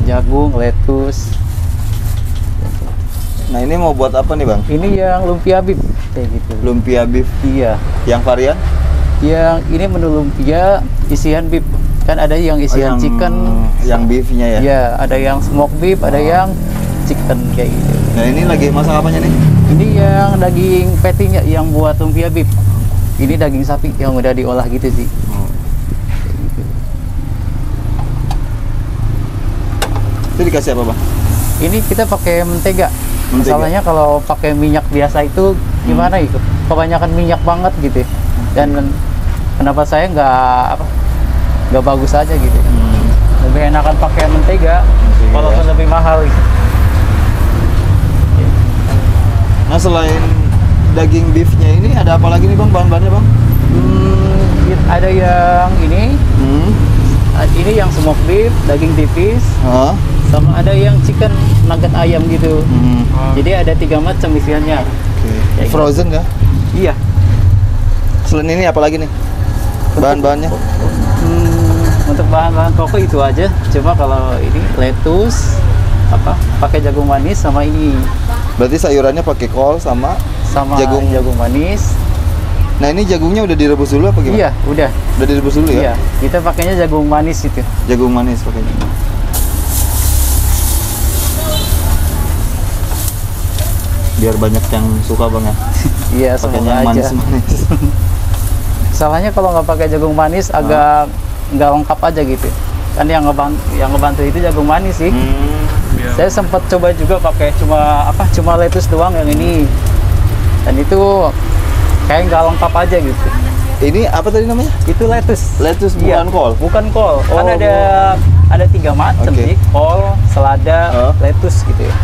jagung, lettuce. Nah ini mau buat apa nih bang? Ini yang lumpia beef kayak gitu. Lumpia beef. Iya. Yang varian? Yang ini menu lumpia isian beef. Kan ada yang isian chicken, yang beefnya ya? Iya, ada yang smoke beef, ada yang chicken kayak gitu. Nah ini lagi masak apanya nih? Ini yang daging patty-nya yang buat lumpia beef. Ini daging sapi yang udah diolah gitu sih. Kayak gitu. Itu dikasih apa bang? Ini kita pakai mentega. Mentega. Masalahnya kalau pakai minyak biasa itu gimana itu? Kebanyakan minyak banget gitu. Dan kenapa saya nggak bagus aja gitu. Lebih enakan pakai mentega, walaupun lebih mahal gitu. Nah selain daging beefnya ini ada apa lagi nih bang bahan-bahannya bang? Ada yang ini yang smoke beef, daging tipis, sama ada yang chicken nugget ayam gitu. Jadi ada 3 macam isiannya. Okay. Frozen ya? Iya. Selain ini apa lagi nih bahan-bahannya? Untuk bahan-bahan pokok itu aja. Cuma kalau ini lettuce, pakai jagung manis sama ini. Berarti sayurannya pakai kol sama jagung manis. Nah ini jagungnya udah direbus dulu apa gimana? Iya, udah. Udah direbus dulu ya? Iya, kita pakainya jagung manis itu. Jagung manis pakainya. Biar banyak yang suka bang ya? Iya, pakainya aja. Manis-manis. Salahnya kalau nggak pakai jagung manis agak nggak lengkap aja gitu. Kan yang ngebantu itu jagung manis sih. Saya sempat coba juga pakai cuma lettuce doang yang ini. Dan itu kayak nggak lengkap aja gitu. Ini apa tadi namanya? Itu lettuce. Lettuce bukan kol? Bukan kol. Kan ada 3 macam sih. Kol, selada, lettuce gitu ya.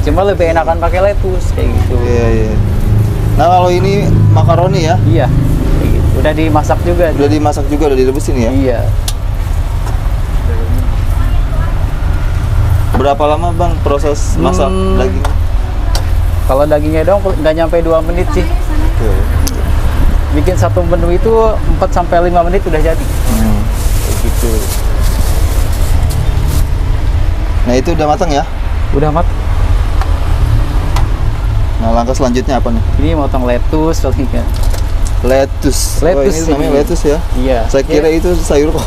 Cuma lebih enakan pakai lettuce kayak gitu. Iya. Nah kalau ini makaroni ya? Iya. Kayak gitu. Udah dimasak juga. Udah dimasak juga, udah direbusin ya? Iya. Berapa lama bang proses masak daging? Kalau dagingnya dong nggak nyampe 2 menit sih. Bikin satu menu itu 4-5 menit udah jadi. Kayak gitu. Nah itu udah matang ya? Udah matang. Nah langkah selanjutnya apa nih? Ini motong lettuce lagi kan. Lettuce. Ini namanya lettuce ya? Iya. Saya kira itu sayur kol.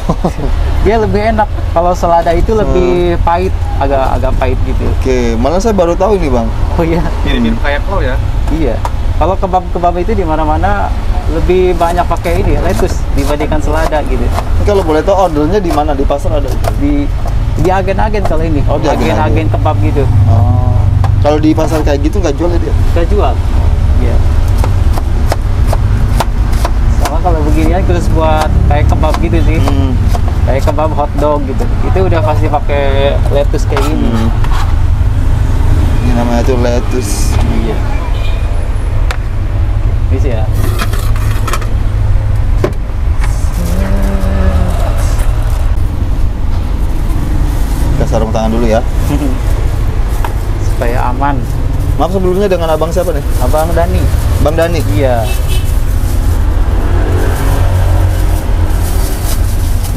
Dia lebih enak. Kalau selada itu lebih pahit, agak pahit gitu. Oke, malah saya baru tahu ini bang. Oh iya. Mirip kayak kol ya? Iya. Kalau kebab itu di mana-mana lebih banyak pakai ini lettuce dibandingkan selada gitu. Kalau boleh tahu ordernya di mana? Di pasar ada? Di agen-agen kalau ini. Oh, di agen kebab gitu. Oh. Kalau di pasar kayak gitu nggak jual ya dia? Nggak jual. Iya. Sama kalau beginian khusus buat kayak kebab gitu sih. Kayak kebab hotdog gitu. Itu udah pasti pakai lettuce kayak gini. Ini namanya tuh lettuce. Iya. Bisa ya. Kita sarung tangan dulu ya. Supaya aman. Maaf sebelumnya dengan abang siapa nih? Abang Dani. Bang Dani? Iya.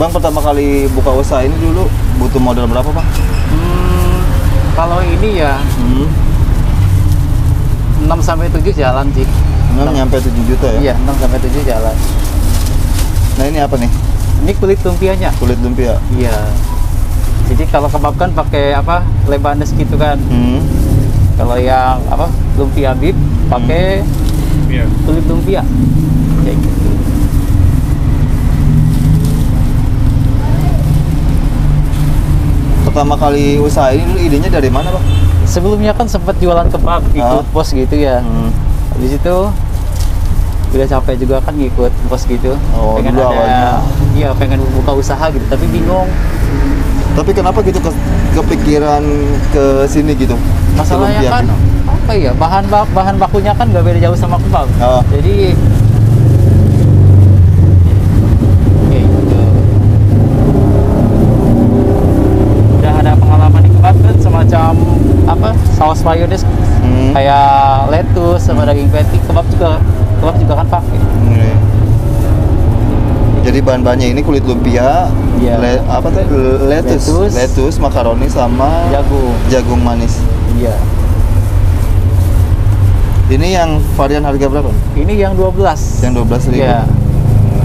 Bang pertama kali buka usaha ini dulu butuh modal berapa bang? Kalau ini ya 6-7 jalan sih. 6 nyampe 7 juta ya? Iya, 6-7 jalan. Nah ini apa nih? Ini kulit lumpianya. Kulit lumpia? Iya. Jadi kalau kebab kan pakai lebanese gitu kan. Kalau yang lumpia beef pakai kulit lumpia. Kayak gitu. Pertama kali usaha ini dulu idenya dari mana bang? Sebelumnya kan sempat jualan kebab, ikut pos gitu ya. Habis itu udah capek juga kan ngikut pos gitu. Pengen dulu awalnya. Iya, pengen buka usaha gitu, tapi bingung. Tapi kenapa gitu kepikiran ke sini gitu? Masalahnya kan bahan bakunya kan nggak beda jauh sama kebab. Jadi gitu. Udah ada pengalaman di kebab kan semacam saus mayones kayak lettuce sama daging patty. Kebab juga kan pakai. Jadi bahan-bahannya ini kulit lumpia, Iya. apa tuh? Lettuce, makaroni sama jagung manis. Iya. Ini yang varian harga berapa? Ini yang 12. Yang 12.000. Iya.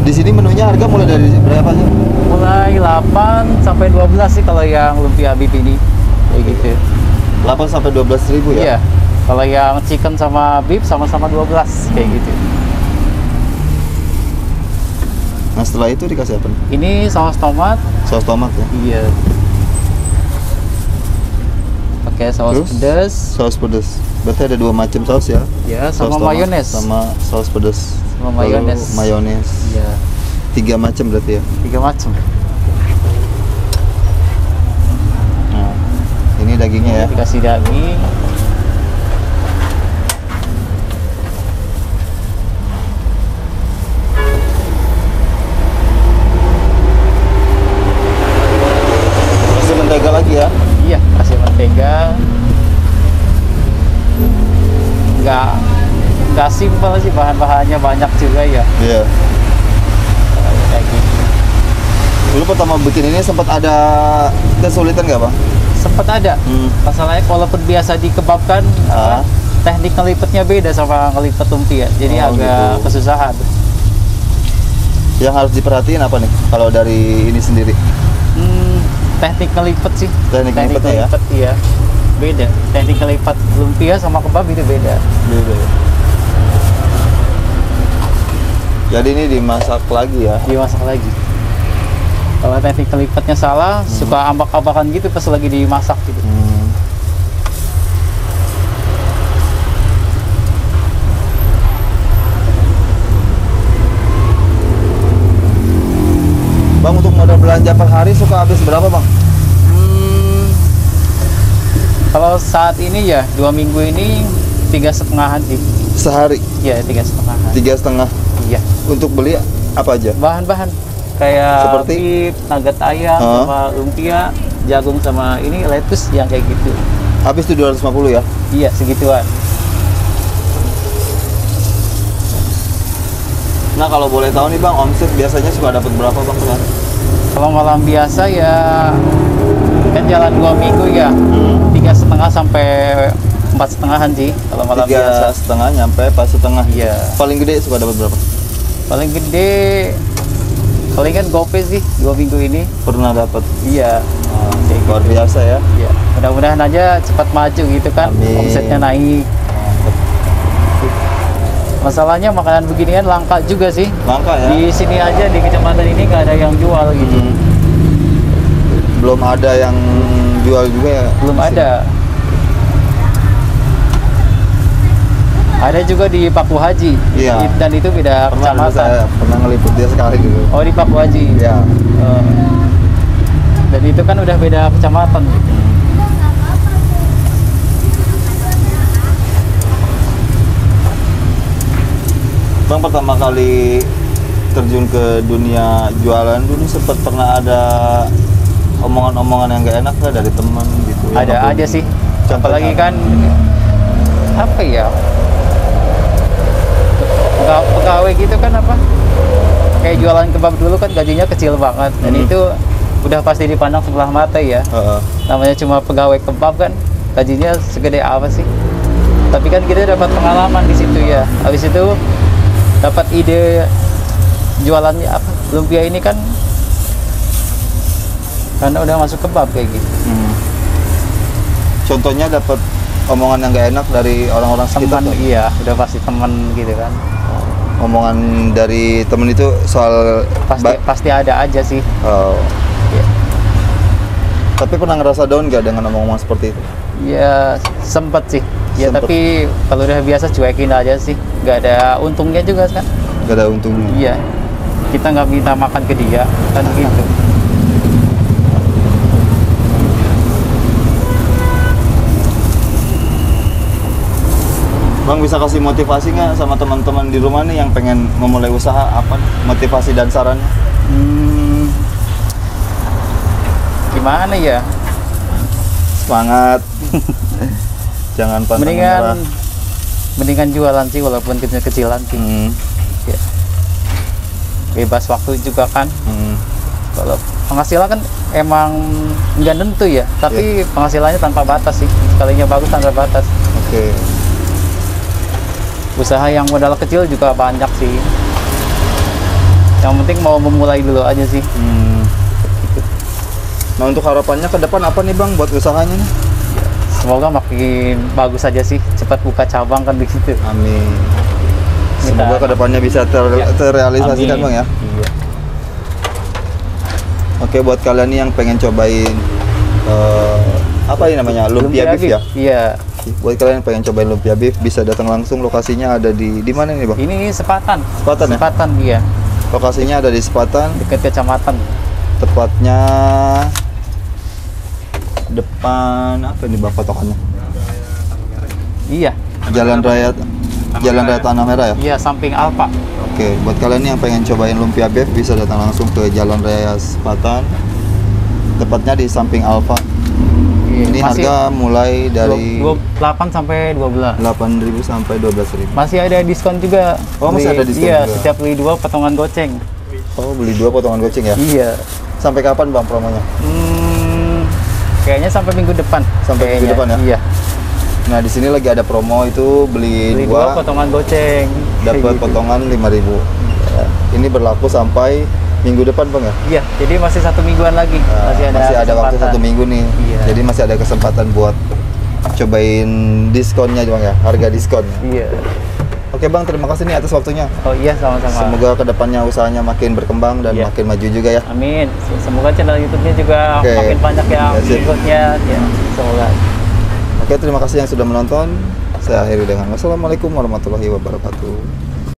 Di sini menunya harga mulai dari berapa sih? Mulai 8 sampai 12 sih kalau yang lumpia beef ini. Kayak gitu. 8 sampai 12.000 ya? Iya. Kalau yang chicken sama beef sama-sama 12 kayak gitu. Nah setelah itu dikasih apa nih? Ini saus tomat. Saus tomat ya? Iya. Pakai saus Terus? pedas. Saus pedas. Berarti ada 2 macam saus ya? Ya, Saus sama tomat mayones. Sama saus pedas. Sama Lalu mayones. mayones. Iya. 3 macam berarti ya? 3 macam. Nah, ini dagingnya ya? Dikasih daging. Kasih mentega lagi ya? Iya, kasih mentega. Nggak simpel sih, bahan-bahannya banyak juga ya. Iya. Kayak gitu. Dulu pertama bikin ini sempat ada kesulitan nggak Bang? Sempet ada. Masalahnya walaupun biasa dikebabkan, Ah. teknik ngelipetnya beda sama ngelipet lumpia. Jadi Oh, agak gitu. kesusahan. Yang harus diperhatiin apa nih kalau dari ini sendiri? Teknik ngelipet sih. Teknik ngelipetnya ya? ngelipet, iya. Beda. Teknik ngelipet lumpia sama kebab itu beda. Jadi ini dimasak lagi ya? Dimasak lagi. Kalau teknik ngelipetnya salah, suka ambak-ambakan gitu pas lagi dimasak gitu. Bang, untuk modal belanja per hari suka habis berapa Bang? Kalau saat ini ya 2 minggu ini 3,5 sih. Sehari? Ya 3,5. 3,5. Iya. Untuk beli apa aja? Bahan-bahan kayak Seperti? beef, nugget ayam, sama lumpia, jagung sama ini lettuce yang kayak gitu. Habis tuh 250 ya? Iya, segituan. Nah kalau boleh tahu nih Bang, omset biasanya suka dapat berapa Bang per hari? Kalau malam biasa ya kan jalan 2 minggu ya, 3,5 sampai 4,5-an sih kalau malam biasa. 3,5 nyampe 4,5. Iya. Paling gede suka dapat berapa? Paling gede palingan gope sih 2 minggu ini. Pernah dapat? Iya. Kayak Luar gitu. biasa ya. Iya. Mudah-mudahan aja cepat maju gitu kan. Amin. Omsetnya naik. Masalahnya makanan beginian langka juga sih. Langka ya? Di sini aja di kecamatan ini nggak ada yang jual gitu. Belum ada yang jual juga ya? Belum di sini? ada. Ada juga di Paku Haji. Iya. Dan itu beda Pernah dulu kecamatan. saya pernah ngeliput dia sekali dulu. Oh, di Paku Haji. Iya. Dan itu kan udah beda kecamatan gitu. Bang, pertama kali terjun ke dunia jualan dulu sempat pernah ada omongan-omongan yang gak enak lah dari teman gitu? Ada Ataupun aja sih. contohnya Apalagi apa? kan apa ya? Pegawai gitu kan apa? Kayak jualan kebab dulu kan gajinya kecil banget dan itu udah pasti dipandang sebelah mata ya. Namanya cuma pegawai kebab kan gajinya segede apa sih? Tapi kan kita dapat pengalaman di situ ya. Habis itu dapat ide jualannya apa? Lumpia ini kan karena udah masuk kebab kayak gitu. Contohnya dapat omongan yang gak enak dari orang-orang sekitar Teman tuh? iya, udah pasti teman gitu kan. Omongan dari temen itu soal Pasti ada aja sih. Oh. Ya. Tapi pernah ngerasa down gak dengan omongan seperti itu? Ya sempet sih. Ya Sempet. tapi kalau udah biasa cuekin aja sih. Gak ada untungnya juga kan. Gak ada untungnya? Iya. Kita nggak minta makan ke dia kan gitu. Bang, bisa kasih motivasi nggak sama teman-teman di rumah nih yang pengen memulai usaha apa nih? Motivasi dan sarannya? Gimana ya? Semangat. Jangan pantang menyerah. Mendingan jualan sih walaupun kecil-kecilan sih. Ya. bebas waktu juga kan. Hmm. Kalau penghasilan kan emang nggak nentu ya, tapi penghasilannya tanpa batas sih. Sekalinya bagus tanpa batas. Oke. Usaha yang modal kecil juga banyak sih. Yang penting mau memulai dulu aja sih. Hmm. Nah, untuk harapannya ke depan apa nih Bang buat usahanya nih? Semoga makin bagus aja sih, cepat buka cabang kan di situ. Amin. Semoga ke depannya bisa terrealisasikan Amin. Bang ya. Iya. Oke, buat kalian nih yang pengen cobain apa ini namanya? Lumpia beef ya? Iya. Buat kalian yang pengen cobain lumpia beef bisa datang langsung, lokasinya ada di mana nih Bang? Ini Sepatan. Sepatan ya? Sepatan iya. Lokasinya ada di Sepatan, Dekat kecamatan. tepatnya depan apa nih Bang patokannya? Iya. Jalan Raya Tanah Merah ya? Iya, samping Alfa. Oke, buat kalian yang pengen cobain lumpia beef bisa datang langsung ke Jalan Raya Sepatan, tepatnya di samping Alfa. Iya, Ini masih harga mulai dari 8 sampai 12. 8.000 sampai 12.000. Masih ada diskon juga. Oh, masih ada diskon Iya, juga. setiap beli 2 potongan goceng. Oh, beli 2 potongan goceng ya? Iya. Sampai kapan Bang promonya? Kayaknya sampai minggu depan. Sampai minggu depan ya? Iya. Nah, di sini lagi ada promo itu beli Beli 2 2 potongan goceng. dapat Kayak gitu. potongan 5.000. Ini berlaku sampai minggu depan Bang ya? Iya, jadi masih 1 mingguan lagi. Nah, masih ada waktu kesempatan. 1 minggu nih. Iya. Jadi masih ada kesempatan buat cobain diskonnya Bang ya, harga diskon. Iya. Oke Bang, terima kasih nih atas waktunya. Oh iya, sama-sama. Semoga kedepannya usahanya makin berkembang dan Iya. makin maju juga ya. Amin. Semoga channel YouTube-nya juga Oke. makin banyak yang Ya, sip. ikutnya. Ya, semoga. Oke, terima kasih yang sudah menonton. Saya akhiri dengan wassalamualaikum warahmatullahi wabarakatuh.